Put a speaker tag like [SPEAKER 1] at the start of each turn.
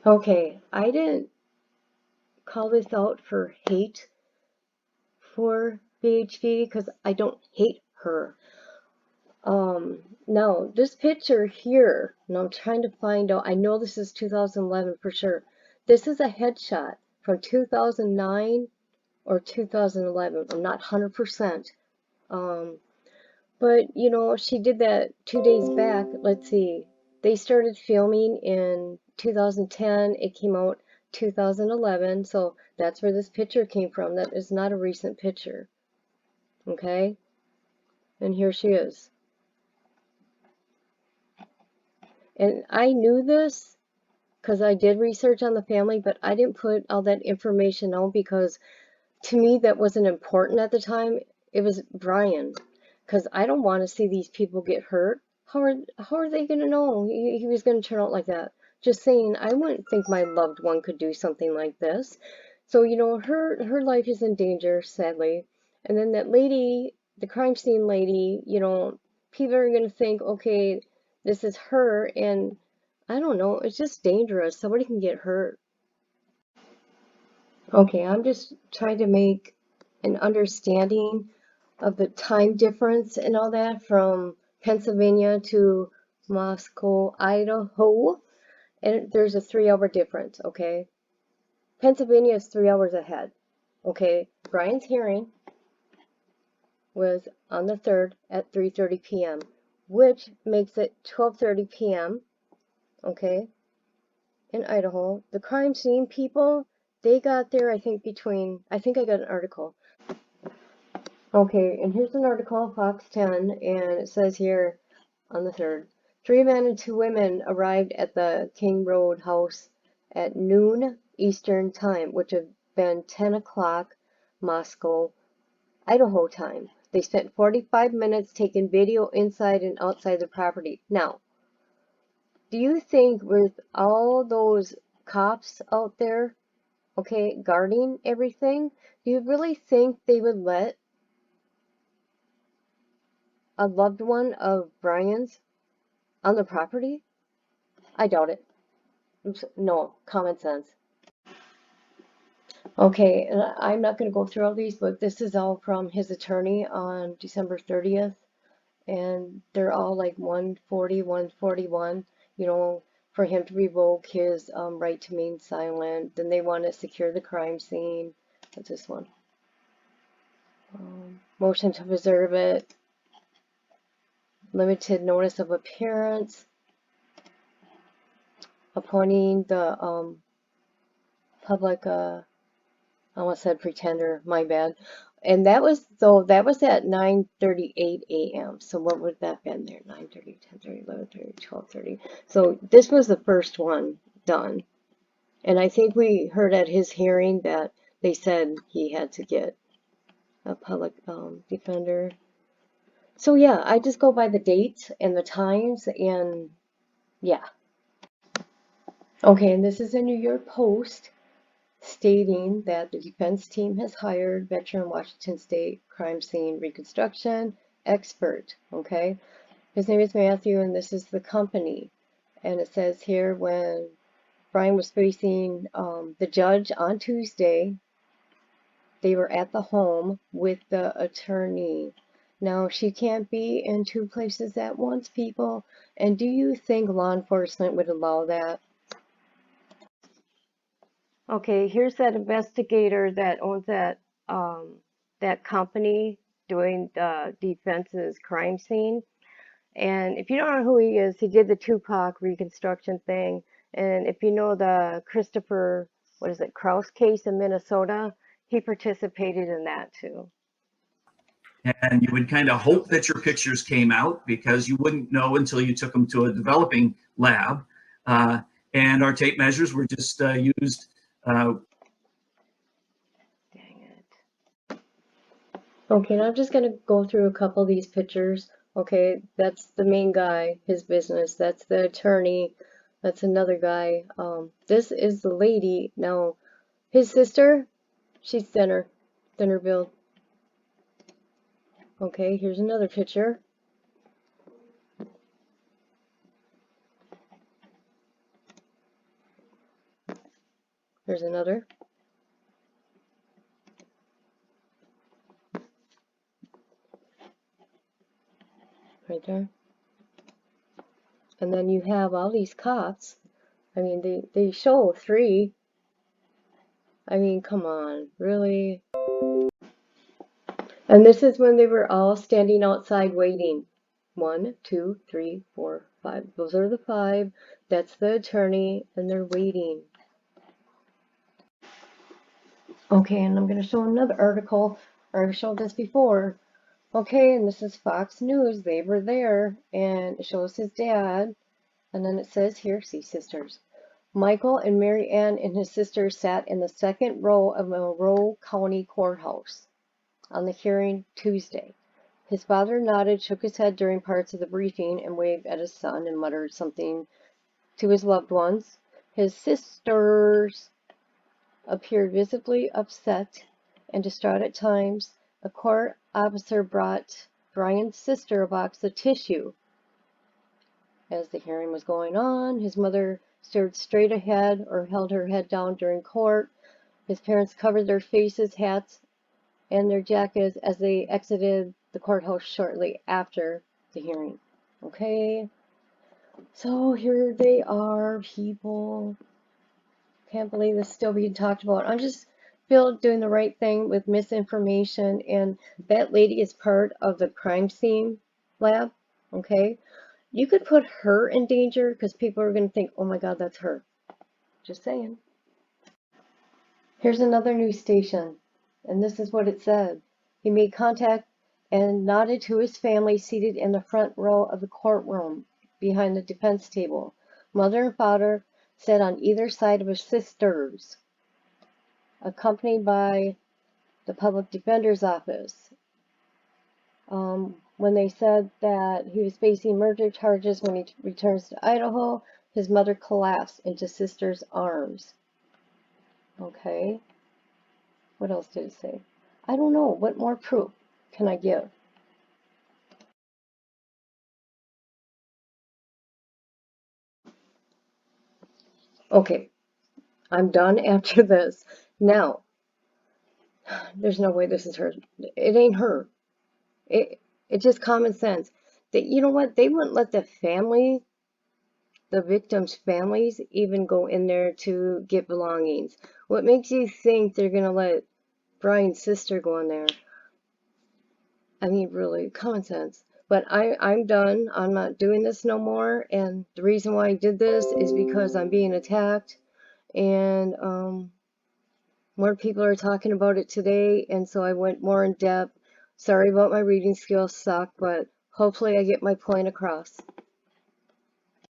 [SPEAKER 1] Okay, I didn't call this out for hate for BHV because I don't hate her. Now this picture here, and I'm trying to find out, I know this is 2011 for sure. This is a headshot from 2009 or 2011. I'm not 100%. Um, but you know, she did that 2 days back. Let's see. They started filming in 2010. It came out 2011. So that's where this picture came from. That is not a recent picture. Okay? And here she is. And I knew this because I did research on the family, but I didn't put all that information out because to me that wasn't important at the time. It was Bryan, because I don't want to see these people get hurt. How are they going to know he was going to turn out like that? Just saying, I wouldn't think my loved one could do something like this. So, you know, her life is in danger, sadly. And then that lady, the crime scene lady, you know, people are going to think, okay, this is her, and I don't know, it's just dangerous. Somebody can get hurt. Okay, I'm just trying to make an understanding of the time difference and all that from Pennsylvania to Moscow, Idaho. And there's a 3 hour difference, okay? Pennsylvania is 3 hours ahead, okay? Brian's hearing was on the 3rd at 3:30 p.m., which makes it 12:30 p.m., okay, in Idaho. The crime scene people, they got there, I think, I think I got an article. Okay, and here's an article, Fox 10, and it says here on the 3rd, 3 men and 2 women arrived at the King Road house at noon Eastern time, which had been 10 o'clock Moscow, Idaho time. They spent 45 minutes taking video inside and outside the property. Now, do you think with all those cops out there, okay, guarding everything, do you really think they would let a loved one of Brian's on the property? I doubt it. Oops, no, common sense. Okay, and I'm not going to go through all these, but this is all from his attorney on December 30th, and they're all like 140, 141, you know, for him to revoke his right to remain silent. Then they want to secure the crime scene. What's this one? Motion to preserve it, limited notice of appearance, appointing the public, I almost said pretender, my bad. And that was, though, that was at 9:38 a.m. So what would that been there? 9:30, 10:30, 11:30, 12:30. So this was the first one done. And I think we heard at his hearing that they said he had to get a public defender. So yeah, I just go by the dates and the times, and yeah. Okay, and this is a New York Post stating that the defense team has hired veteran Washington State crime scene reconstruction expert. Okay, his name is Matthew, and this is the company. And it says here when Brian was facing the judge on Tuesday, they were at the home with the attorney. Now, she can't be in 2 places at once, people. And do you think law enforcement would allow that? Okay, here's that investigator that owns that company doing the defense's crime scene. And if you don't know who he is, he did the Tupac reconstruction thing. And if you know the Christopher, what is it, Kraus case in Minnesota, he participated in that too.
[SPEAKER 2] And you would kind of hope that your pictures came out because you wouldn't know until you took them to a developing lab. Uh, and our tape measures were just used.
[SPEAKER 1] Dang it. Okay, now I'm just going to go through a couple of these pictures. Okay, that's the main guy, his business. That's the attorney. That's another guy. This is the lady. Now, his sister, she's thinner build. Okay, here's another picture. Here's another. Right there. And then you have all these cops. I mean, they show 3. I mean, come on, really? And this is when they were all standing outside waiting. 1, 2, 3, 4, 5. Those are the 5. That's the attorney, and they're waiting. Okay, and I'm going to show another article. I showed this before. Okay, and this is Fox News. They were there, and it shows his dad. And then it says here, see sisters. Michael and Mary Ann and his sister sat in the second row of Monroe County Courthouse on the hearing Tuesday. His father nodded, shook his head during parts of the briefing, and waved at his son and muttered something to his loved ones. His sisters appeared visibly upset and distraught at times. A court officer brought Bryan's sister a box of tissue. As the hearing was going on, his mother stared straight ahead or held her head down during court. His parents covered their faces, hats, and their jackets as they exited the courthouse shortly after the hearing. Okay, so here they are, people. Can't believe this is still being talked about. I'm just feel doing the right thing with misinformation, and that lady is part of the crime scene lab. Okay, you could put her in danger because people are going to think, oh my God, that's her. Just saying. Here's another news station, and this is what it said. He made contact and nodded to his family seated in the front row of the courtroom behind the defense table. Mother and father sat on either side of his sisters, accompanied by the public defender's office. When they said that he was facing murder charges when he returns to Idaho, his mother collapsed into sister's arms. Okay. What else did it say? I don't know. What more proof can I give? Okay. I'm done after this. Now, there's no way this is her. It ain't her. It's just common sense. That, you know what? They wouldn't let the victims' families, even go in there to get belongings. What makes you think they're going to let Bryan's sister go in there? I mean, really, common sense. But I'm done. I'm not doing this no more. And the reason why I did this is because I'm being attacked. And more people are talking about it today. And so I went more in depth. Sorry about my reading skills suck, but hopefully I get my point across.